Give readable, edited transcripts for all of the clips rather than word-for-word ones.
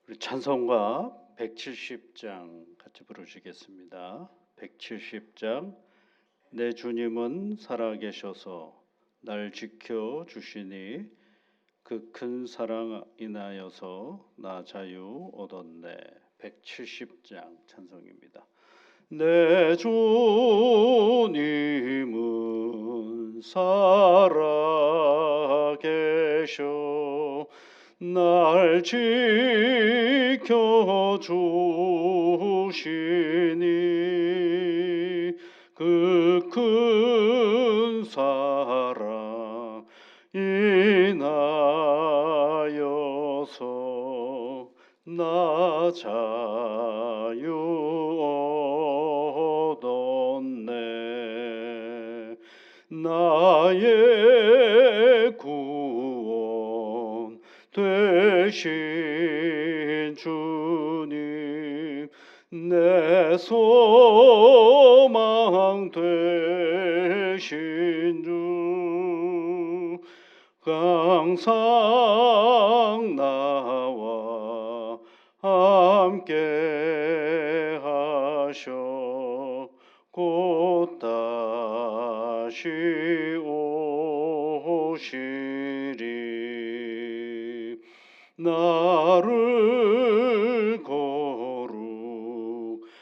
우리 찬송가 170장 같이 부르시겠습니다. 170장. 내 주님은 살아계셔서 날 지켜주시니 그 큰 사랑 인하여서 나 자유 얻었네. 170장 찬송입니다. 내 주님은 살아계셔 날 지켜주시니 그 큰 사랑 인하여서 나 자유 얻었네. 나의 구원 되신 주님, 내 소망 되신 주, 항상 나와 함께 하셔 곧 다시 오시리. 나를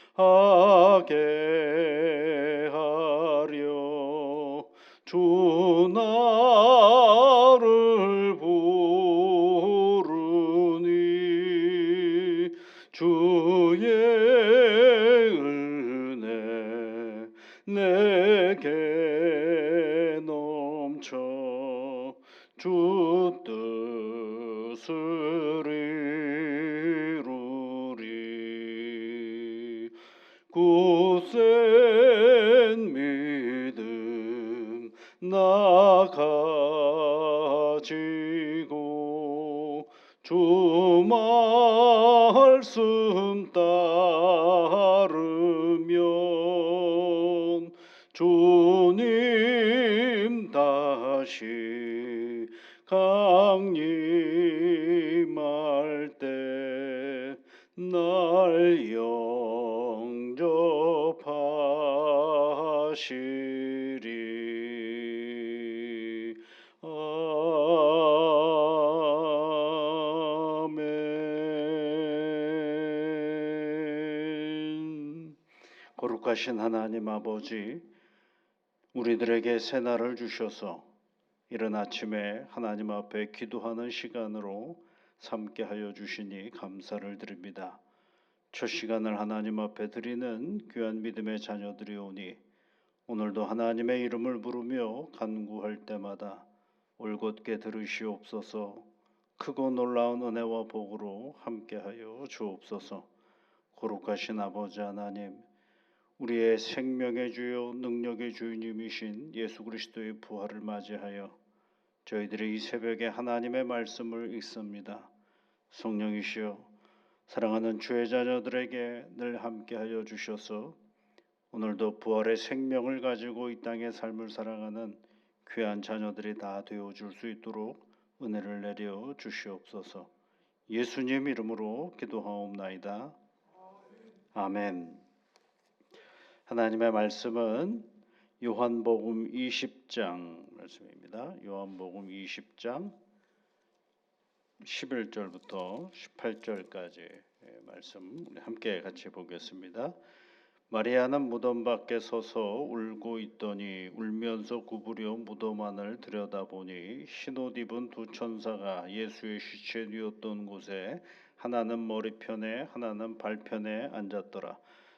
거룩하게 하려 주 나를 부르니 주의 은혜 내게 넘쳐 주 뜻을 이루리. 굳센 믿음 나 가지고 주 말씀 따르면 주님 다시 강림할 때 날 영접하시리. 아멘. 거룩하신 하나님 아버지, 우리들에게 새날을 주셔서 이른 아침에 하나님 앞에 기도하는 시간으로 삼게 하여 주시니 감사를 드립니다. 첫 시간을 하나님 앞에 드리는 귀한 믿음의 자녀들이 오니 오늘도 하나님의 이름을 부르며 간구할 때마다 올곧게 들으시옵소서. 크고 놀라운 은혜와 복으로 함께하여 주옵소서. 거룩하신 아버지 하나님, 우리의 생명의 주요 능력의 주님이신 예수 그리스도의 부활을 맞이하여 저희들이 이 새벽에 하나님의 말씀을 읽습니다. 성령이시여, 사랑하는 주의 자녀들에게 늘 함께하여 주셔서 오늘도 부활의 생명을 가지고 이 땅의 삶을 살아가는 귀한 자녀들이 다 되어줄 수 있도록 은혜를 내려 주시옵소서. 예수님 이름으로 기도하옵나이다. 아멘. 하나님의 말씀은 요한복음 20장 말씀입니다. 요한복음 20장 11절부터 18절까지 말씀 함께 같이 보겠습니다. 마리아는 무덤 밖에 서서 울고 있더니 울면서 구부려 무덤 안을 들여다보니 흰옷 입은 두 천사가 예수의 시체 뉘었던 곳에 하나는 머리편에 하나는 발편에 앉았더라.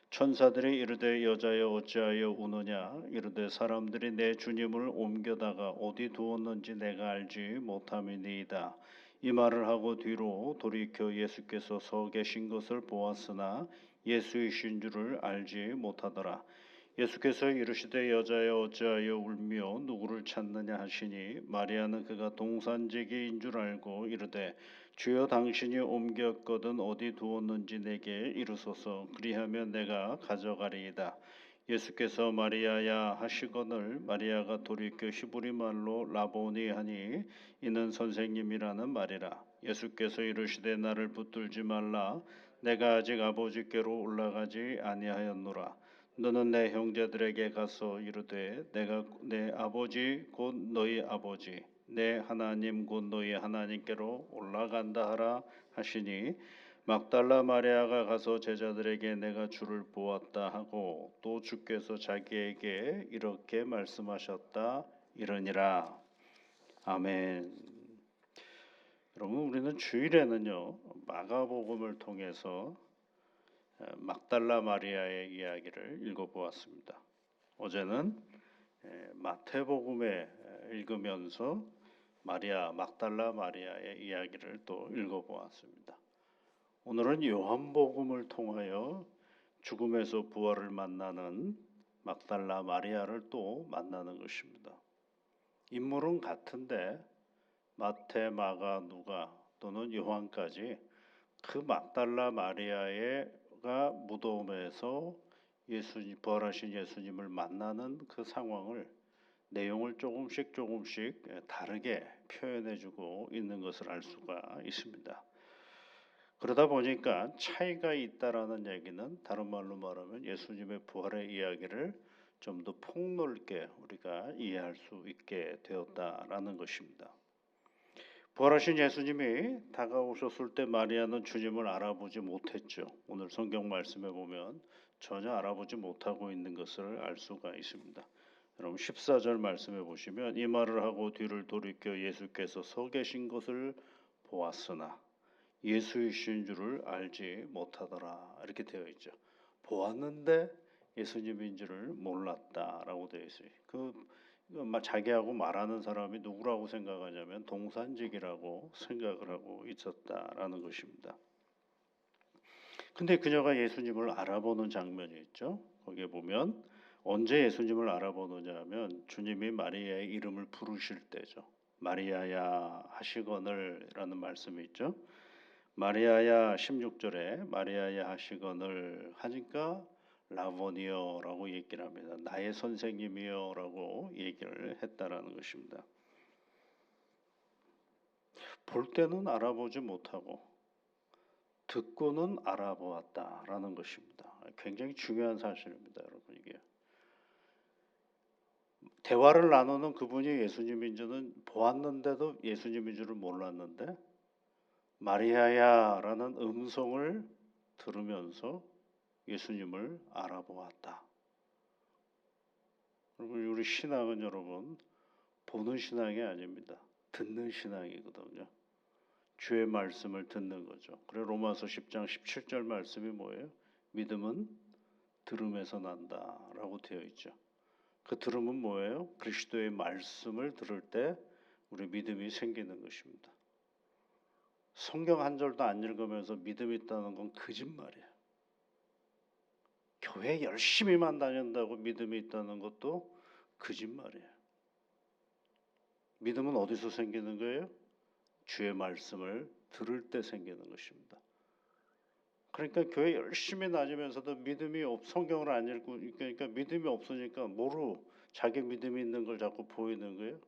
천사들이 이르되 여자여 어찌하여 우느냐. 이르되 사람들이 내 주님을 옮겨다가 어디 두었는지 내가 알지 못함이니이다. 이 말을 하고 뒤로 돌이켜 예수께서 서 계신 것을 보았으나 예수이신 줄을 알지 못하더라. 예수께서 이르시되 여자여 어찌하여 울며 누구를 찾느냐 하시니 마리아는 그가 동산지기인 줄 알고 이르되 주여 당신이 옮겼거든 어디 두었는지 내게 이르소서. 그리하면 내가 가져가리이다. 예수께서 마리아야 하시거늘 마리아가 돌이켜 히브리 말로 라보니 하니 이는 선생님이라는 말이라. 예수께서 이르시되 나를 붙들지 말라. 내가 아직 아버지께로 올라가지 아니하였노라. 너는 내 형제들에게 가서 이르되 내가 내 아버지 곧 너희 아버지 내 하나님 곧 너희 하나님께로 올라간다 하라 하시니 막달라 마리아가 가서 제자들에게 내가 주를 보았다 하고 또 주께서 자기에게 이렇게 말씀하셨다 이러니라. 아멘. 여러분, 우리는 주일에는요 마가복음을 통해서 막달라 마리아의 이야기를 읽어보았습니다. 어제는 마태복음에 읽으면서 막달라 마리아의 이야기를 또 읽어보았습니다. 오늘은 요한복음을 통하여 죽음에서 부활을 만나는 막달라 마리아를 또 만나는 것입니다. 인물은 같은데 마태, 마가, 누가 또는 요한까지 그 막달라 마리아가 무덤에서 부활하신 예수님을 만나는 그 상황을 내용을 조금씩 다르게 표현해주고 있는 것을 알 수가 있습니다. 그러다 보니까 차이가 있다라는 얘기는 다른 말로 말하면 예수님의 부활의 이야기를 좀 더 폭넓게 우리가 이해할 수 있게 되었다라는 것입니다. 부활하신 예수님이 다가오셨을 때 마리아는 주님을 알아보지 못했죠. 오늘 성경 말씀에 보면 전혀 알아보지 못하고 있는 것을 알 수가 있습니다. 여러분 14절 말씀해 보시면 이 말을 하고 뒤를 돌이켜 예수께서 서 계신 것을 보았으나 예수이신 줄을 알지 못하더라 이렇게 되어 있죠. 보았는데 예수님인 줄을 몰랐다라고 되어 있어요. 자기하고 말하는 사람이 누구라고 생각하냐면 동산직이라고 생각을 하고 있었다라는 것입니다. 근데 그녀가 예수님을 알아보는 장면이 있죠. 거기에 보면 언제 예수님을 알아보느냐 하면 주님이 마리아의 이름을 부르실 때죠. 마리아야 하시거늘 라는 말씀이 있죠. 마리아야 16절에 마리아야 하시거늘 하니까 라보니어라고 얘기를 합니다. 나의 선생님이여라고 얘기를 했다라는 것입니다. 볼 때는 알아보지 못하고 듣고는 알아보았다라는 것입니다. 굉장히 중요한 사실입니다, 여러분. 이게 대화를 나누는 그분이 예수님인 줄은 보았는데도 예수님인 줄을 몰랐는데 마리아야라는 음성을 들으면서 예수님을 알아보았다. 여러분, 우리 신앙은 여러분 보는 신앙이 아닙니다. 듣는 신앙이거든요. 주의 말씀을 듣는 거죠. 그래 로마서 10장 17절 말씀이 뭐예요? 믿음은 들음에서 난다라고 되어 있죠. 그 들음은 뭐예요? 그리스도의 말씀을 들을 때 우리 믿음이 생기는 것입니다. 성경 한 절도 안 읽으면서 믿음이 있다는 건 거짓말이에요. 교회 열심히만 다닌다고 믿음이 있다는 것도 거짓말이에요. 믿음은 어디서 생기는 거예요? 주의 말씀을 들을 때 생기는 것입니다. 그러니까 교회 열심히 다니면서도 성경을 안 읽고 그러니까 믿음이 없으니까 뭐로 자기 믿음이 있는 걸 자꾸 보이는 거예요.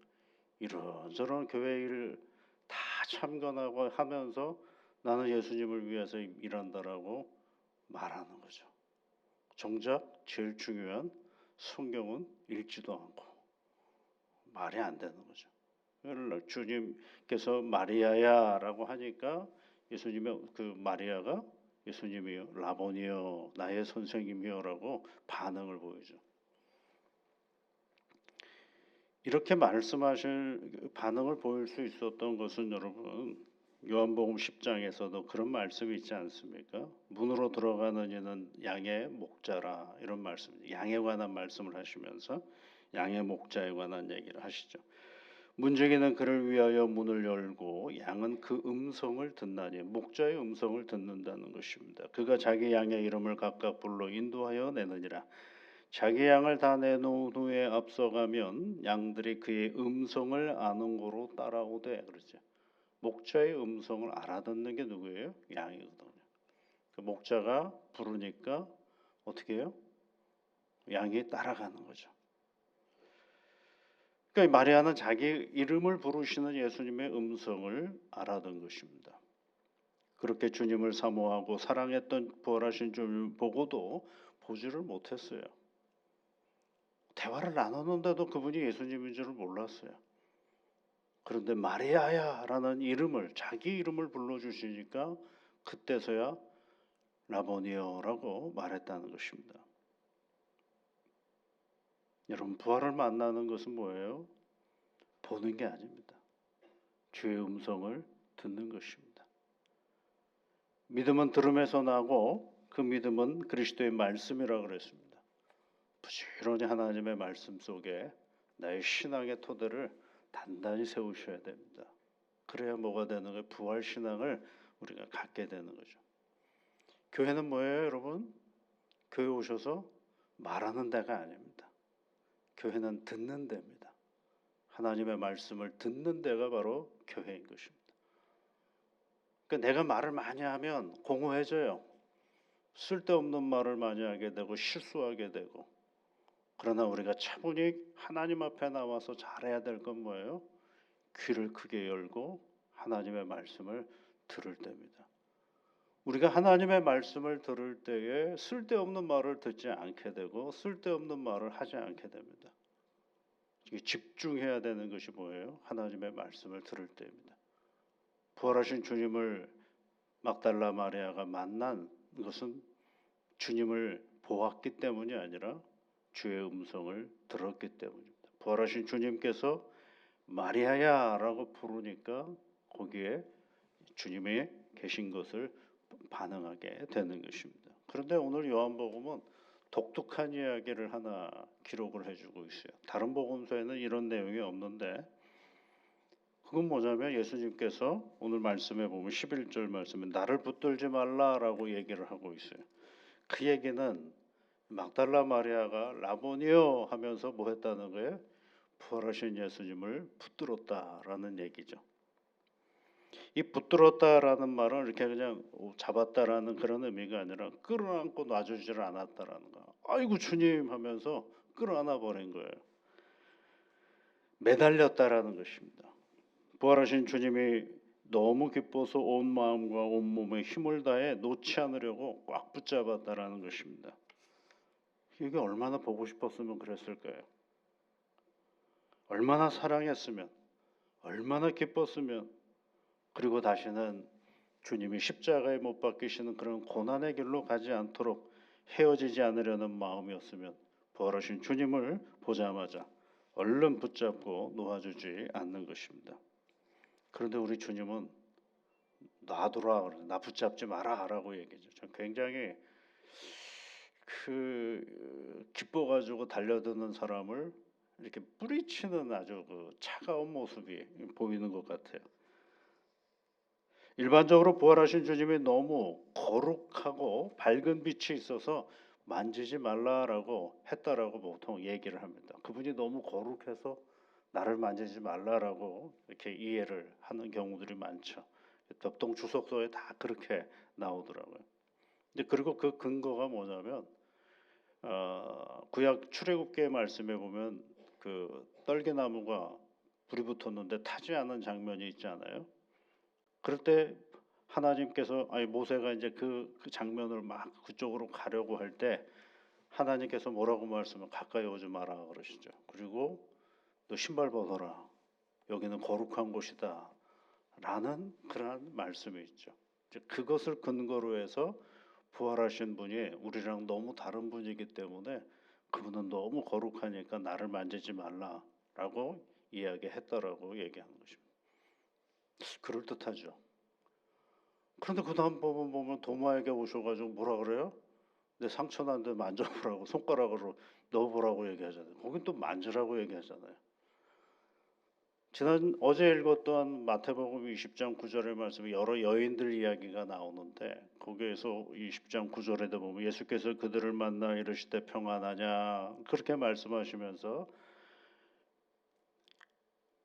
이런저런 교회 일을 다 참관하고 하면서 나는 예수님을 위해서 일한다라고 말하는 거죠. 정작 제일 중요한 성경은 읽지도 않고 말이 안 되는 거죠. 주님께서 마리아야라고 하니까 예수님의 그 마리아가 예수님이요 라보니요 나의 선생님이요라고 반응을 보이죠. 이렇게 말씀하실 반응을 보일 수 있었던 것은 여러분 요한복음 10장에서도 그런 말씀이 있지 않습니까? 문으로 들어가는 이는 양의 목자라 이런 말씀, 양에 관한 말씀을 하시면서 양의 목자에 관한 얘기를 하시죠. 문지기는 그를 위하여 문을 열고 양은 그 음성을 듣나니 목자의 음성을 듣는다는 것입니다. 그가 자기 양의 이름을 각각 불러 인도하여 내느니라. 자기 양을 다 내놓은 후에 앞서가면 양들이 그의 음성을 아는 고로 따라오되 그러죠. 목자의 음성을 알아듣는 게 누구예요? 양이거든요. 그 목자가 부르니까 어떻게 해요? 양이 따라가는 거죠. 그러니까 마리아는 자기 이름을 부르시는 예수님의 음성을 알아듣은 것입니다. 그렇게 주님을 사모하고 사랑했던 부활하신 주님을 보고도 보지를 못했어요. 대화를 나눴는데도 그분이 예수님인 줄을 몰랐어요. 그런데 마리아야 라는 이름을, 자기 이름을 불러주시니까 그때서야 라보니오라고 말했다는 것입니다. 여러분, 부활을 만나는 것은 뭐예요? 보는 게 아닙니다. 주의 음성을 듣는 것입니다. 믿음은 들음에서 나고 그 믿음은 그리스도의 말씀이라고 그랬습니다. 부지런히 하나님의 말씀 속에 나의 신앙의 토대를 단단히 세우셔야 됩니다. 그래야 뭐가 되는 거예요? 부활 신앙을 우리가 갖게 되는 거죠. 교회는 뭐예요, 여러분? 교회 오셔서 말하는 데가 아닙니다. 교회는 듣는 데입니다. 하나님의 말씀을 듣는 데가 바로 교회인 것입니다. 그러니까 내가 말을 많이 하면 공허해져요. 쓸데없는 말을 많이 하게 되고 실수하게 되고. 그러나 우리가 차분히 하나님 앞에 나와서 잘해야 될 건 뭐예요? 귀를 크게 열고 하나님의 말씀을 들을 때입니다. 우리가 하나님의 말씀을 들을 때에 쓸데없는 말을 듣지 않게 되고 쓸데없는 말을 하지 않게 됩니다. 집중해야 되는 것이 뭐예요? 하나님의 말씀을 들을 때입니다. 부활하신 주님을 막달라 마리아가 만난 것은 주님을 보았기 때문이 아니라 주의 음성을 들었기 때문입니다. 부활하신 주님께서 마리아야 라고 부르니까 거기에 주님이 계신 것을 반응하게 되는 것입니다. 그런데 오늘 요한복음은 독특한 이야기를 하나 기록을 해주고 있어요. 다른 복음서에는 이런 내용이 없는데 그건 뭐냐면 예수님께서 오늘 말씀에 보면 11절 말씀에 나를 붙들지 말라라고 얘기를 하고 있어요. 그 얘기는 막달라 마리아가 라보니오 하면서 뭐 했다는 거예요? 부활하신 예수님을 붙들었다라는 얘기죠. 이 붙들었다라는 말은 이렇게 그냥 잡았다라는 그런 의미가 아니라 끌어안고 놔주지를 않았다라는 거. 아이고 주님 하면서 끌어안아 버린 거예요. 매달렸다라는 것입니다. 부활하신 주님이 너무 기뻐서 온 마음과 온 몸에 힘을 다해 놓지 않으려고 꽉 붙잡았다라는 것입니다. 이게 얼마나 보고 싶었으면 그랬을까요? 얼마나 사랑했으면, 얼마나 기뻤으면, 그리고 다시는 주님이 십자가에 못 박히시는 그런 고난의 길로 가지 않도록 헤어지지 않으려는 마음이었으면 부활하신 주님을 보자마자 얼른 붙잡고 놓아주지 않는 것입니다. 그런데 우리 주님은 놔두라, 나 붙잡지 마라 라고 얘기죠. 전 굉장히 기뻐가지고 달려드는 사람을 이렇게 뿌리치는 아주 차가운 모습이 보이는 것 같아요. 일반적으로 부활하신 주님이 너무 거룩하고 밝은 빛이 있어서 만지지 말라라고 했다라고 보통 얘기를 합니다. 그분이 너무 거룩해서 나를 만지지 말라라고 이렇게 이해를 하는 경우들이 많죠. 덕동 주석서에 다 그렇게 나오더라고요. 근데 그리고 그 근거가 뭐냐면 구약 출애굽기의 말씀에 보면 그 떨기나무가 불이 붙었는데 타지 않은 장면이 있잖아요. 그럴 때 하나님께서 모세가 이제 그 장면을 막 그쪽으로 가려고 할 때 하나님께서 뭐라고 말씀을 가까이 오지 마라 그러시죠. 그리고 너 신발 벗어라. 여기는 거룩한 곳이다. 라는 그러한 말씀이 있죠. 그것을 근거로 해서 부활하신 분이 우리랑 너무 다른 분이기 때문에 그분은 너무 거룩하니까 나를 만지지 말라라고 이야기했다라고 얘기하는 것입니다. 그럴듯하죠. 그런데 그 다음 법은 보면 도마에게 오셔가지고 뭐라 그래요? 내 상처 난데 만져보라고 손가락으로 넣어보라고 얘기하잖아요. 거긴 또 만지라고 얘기하잖아요. 어제 읽었던 마태복음 20장 9절의 말씀에 여러 여인들 이야기가 나오는데 거기에서 20장 9절에도 보면 예수께서 그들을 만나 이르시되 평안하냐 그렇게 말씀하시면서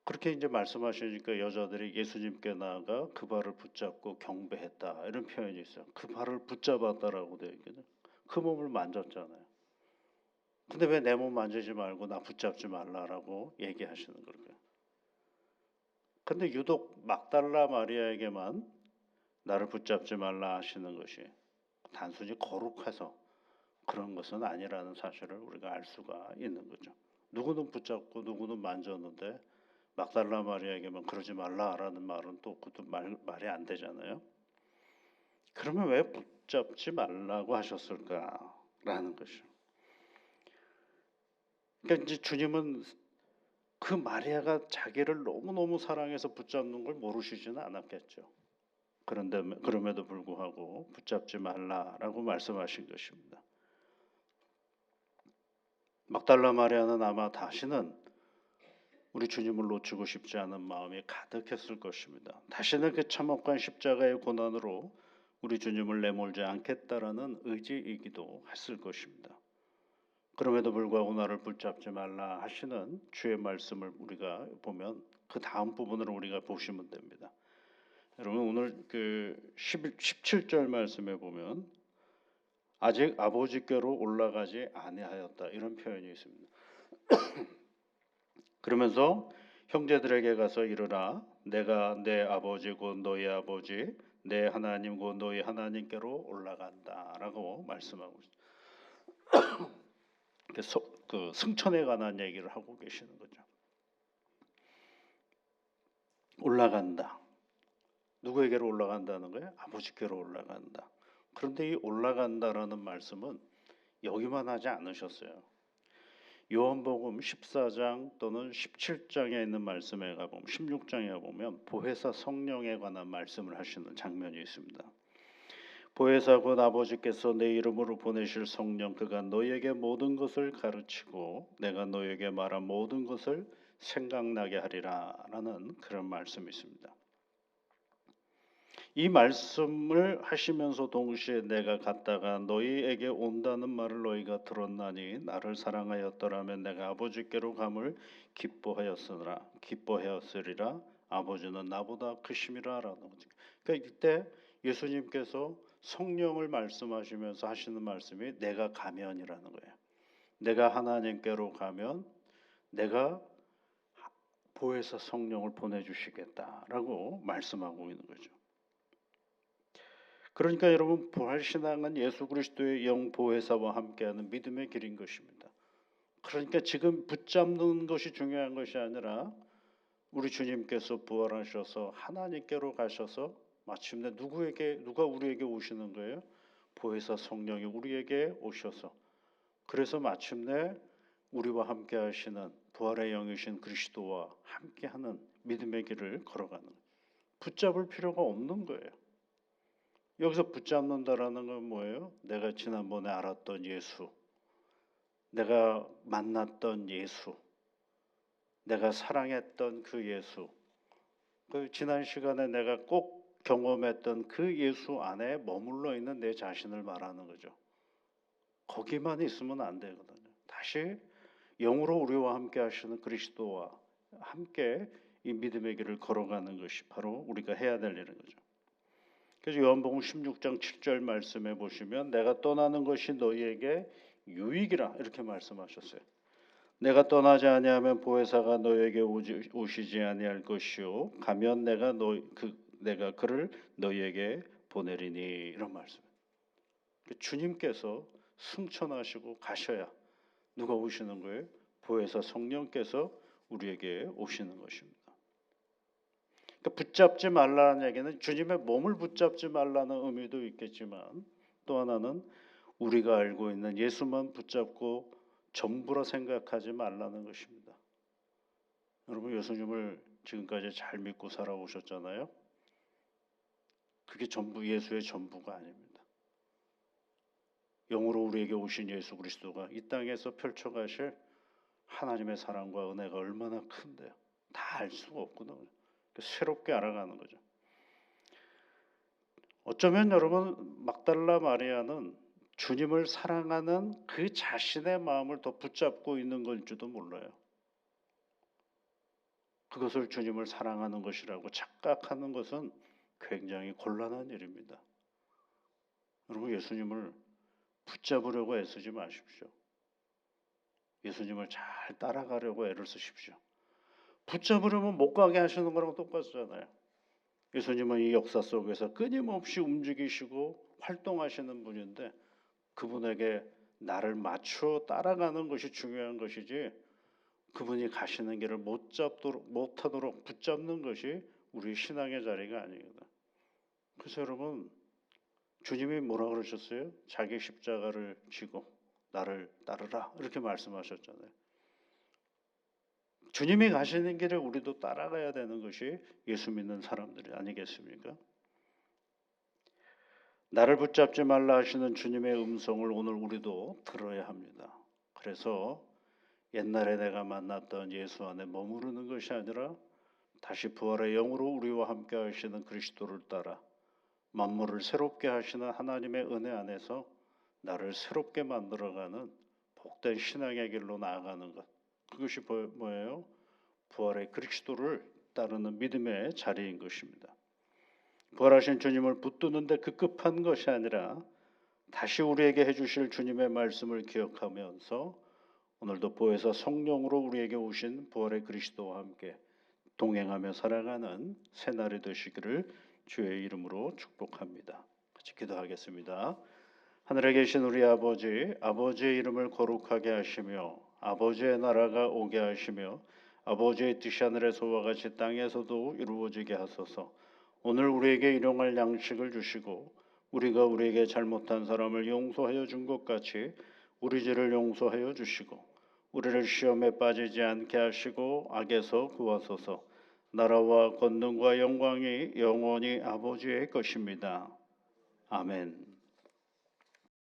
그렇게 이제 말씀하시니까 여자들이 예수님께 나아가 그 발을 붙잡고 경배했다 이런 표현이 있어요. 그 발을 붙잡았다라고 되어 있거든요. 그 몸을 만졌잖아요. 근데 왜 내 몸 만지지 말고 나 붙잡지 말라라고 얘기하시는 걸까요? 근데 유독 막달라 마리아에게만 나를 붙잡지 말라 하시는 것이 단순히 거룩해서 그런 것은 아니라는 사실을 우리가 알 수가 있는 거죠. 누구는 붙잡고 누구는 만졌는데 막달라 마리아에게만 그러지 말라라는 말은 또 그것도 말이 안 되잖아요. 그러면 왜 붙잡지 말라고 하셨을까라는 것이죠. 그러니까 이제 주님은 그 마리아가 자기를 너무너무 사랑해서 붙잡는 걸 모르시지는 않았겠죠. 그런데 그럼에도 불구하고 붙잡지 말라라고 말씀하신 것입니다. 막달라 마리아는 아마 다시는 우리 주님을 놓치고 싶지 않은 마음이 가득했을 것입니다. 다시는 그 참혹한 십자가의 고난으로 우리 주님을 내몰지 않겠다라는 의지이기도 했을 것입니다. 그럼에도 불구하고 나를 붙잡지 말라 하시는 주의 말씀을 우리가 보면 그 다음 부분을 우리가 보시면 됩니다. 여러분 오늘 그 17절 말씀에 보면 아직 아버지께로 올라가지 아니하였다 이런 표현이 있습니다. 그러면서 형제들에게 가서 이르라 내가 내 아버지 곧 너희 아버지 내 하나님 곧 너희 하나님께로 올라간다라고 말씀하고 있습니다. 그 승천에 관한 얘기를 하고 계시는 거죠. 올라간다. 누구에게로 올라간다는 거예요? 아버지께로 올라간다. 그런데 이 올라간다라는 말씀은 여기만 하지 않으셨어요. 요한복음 14장 또는 17장에 있는 말씀에 가보면 16장에 가보면 보혜사 성령에 관한 말씀을 하시는 장면이 있습니다. 보혜사 곧 아버지께서 내 이름으로 보내실 성령 그가 너희에게 모든 것을 가르치고 내가 너희에게 말한 모든 것을 생각나게 하리라 라는 그런 말씀이 있습니다. 이 말씀을 하시면서 동시에 내가 갔다가 너희에게 온다는 말을 너희가 들었나니 나를 사랑하였더라면 내가 아버지께로 감을 기뻐하였으리라 아버지는 나보다 크심이라 라는 거죠. 그러니까 이때 예수님께서 성령을 말씀하시면서 하시는 말씀이 내가 가면이라는 거예요. 내가 하나님께로 가면 내가 보혜사 성령을 보내주시겠다라고 말씀하고 있는 거죠. 그러니까 여러분 부활신앙은 예수 그리스도의 영 보혜사와 함께하는 믿음의 길인 것입니다. 그러니까 지금 붙잡는 것이 중요한 것이 아니라 우리 주님께서 부활하셔서 하나님께로 가셔서 마침내 누가 우리에게 오시는 거예요? 보혜사 성령이 우리에게 오셔서 그래서 마침내 우리와 함께 하시는 부활의 영이신 그리스도와 함께하는 믿음의 길을 걸어가는 붙잡을 필요가 없는 거예요. 여기서 붙잡는다라는 건 뭐예요? 내가 지난번에 알았던 예수, 내가 만났던 예수, 내가 사랑했던 그 예수, 그 지난 시간에 내가 꼭 경험했던 그 예수 안에 머물러 있는 내 자신을 말하는 거죠. 거기만 있으면 안 되거든요. 다시 영으로 우리와 함께 하시는 그리스도와 함께 이 믿음의 길을 걸어가는 것이 바로 우리가 해야 될 일인 거죠. 그래서 요한복음 16장 7절 말씀해 보시면 내가 떠나는 것이 너희에게 유익이라 이렇게 말씀하셨어요. 내가 떠나지 아니하면 보혜사가 너희에게 오시지 아니할 것이요 가면 내가 그를 너희에게 보내리니 이런 말씀. 주님께서 승천하시고 가셔야 누가 오시는 거예요? 보혜사 성령께서 우리에게 오시는 것입니다. 그러니까 붙잡지 말라는 얘기는 주님의 몸을 붙잡지 말라는 의미도 있겠지만 또 하나는 우리가 알고 있는 예수만 붙잡고 전부라 생각하지 말라는 것입니다. 여러분 예수님을 지금까지 잘 믿고 살아오셨잖아요. 그게 전부 예수의 전부가 아닙니다. 영으로 우리에게 오신 예수 그리스도가 이 땅에서 펼쳐가실 하나님의 사랑과 은혜가 얼마나 큰데요. 다 알 수가 없거든요. 새롭게 알아가는 거죠. 어쩌면 여러분 막달라 마리아는 주님을 사랑하는 그 자신의 마음을 더 붙잡고 있는 걸지도 몰라요. 그것을 주님을 사랑하는 것이라고 착각하는 것은 굉장히 곤란한 일입니다. 여러분 예수님을 붙잡으려고 애쓰지 마십시오. 예수님을 잘 따라가려고 애를 쓰십시오. 붙잡으려면 못 가게 하시는 거랑 똑같잖아요. 예수님은 이 역사 속에서 끊임없이 움직이시고 활동하시는 분인데 그분에게 나를 맞추어 따라가는 것이 중요한 것이지 그분이 가시는 길을 못하도록 붙잡는 것이 우리 신앙의 자리가 아닙니다. 그래서 여러분 주님이 뭐라 그러셨어요? 자기 십자가를 지고 나를 따르라 이렇게 말씀하셨잖아요. 주님이 가시는 길을 우리도 따라가야 되는 것이 예수 믿는 사람들이 아니겠습니까? 나를 붙잡지 말라 하시는 주님의 음성을 오늘 우리도 들어야 합니다. 그래서 옛날에 내가 만났던 예수 안에 머무르는 것이 아니라 다시 부활의 영으로 우리와 함께 하시는 그리스도를 따라 만물을 새롭게 하시는 하나님의 은혜 안에서 나를 새롭게 만들어가는 복된 신앙의 길로 나아가는 것. 그것이 뭐예요? 부활의 그리스도를 따르는 믿음의 자리인 것입니다. 부활하신 주님을 붙드는데 급급한 것이 아니라 다시 우리에게 해주실 주님의 말씀을 기억하면서 오늘도 보혜사 성령으로 우리에게 오신 부활의 그리스도와 함께 동행하며 살아가는 새날이 되시기를 주의 이름으로 축복합니다. 같이 기도하겠습니다. 하늘에 계신 우리 아버지, 아버지의 이름을 거룩하게 하시며 아버지의 나라가 오게 하시며 아버지의 뜻이 하늘에서와 같이 땅에서도 이루어지게 하소서. 오늘 우리에게 일용할 양식을 주시고 우리가 우리에게 잘못한 사람을 용서하여 준 것 같이 우리 죄를 용서하여 주시고 우리를 시험에 빠지지 않게 하시고 악에서 구하소서. 나라와 권능과 영광이 영원히 아버지의 것입니다. 아멘.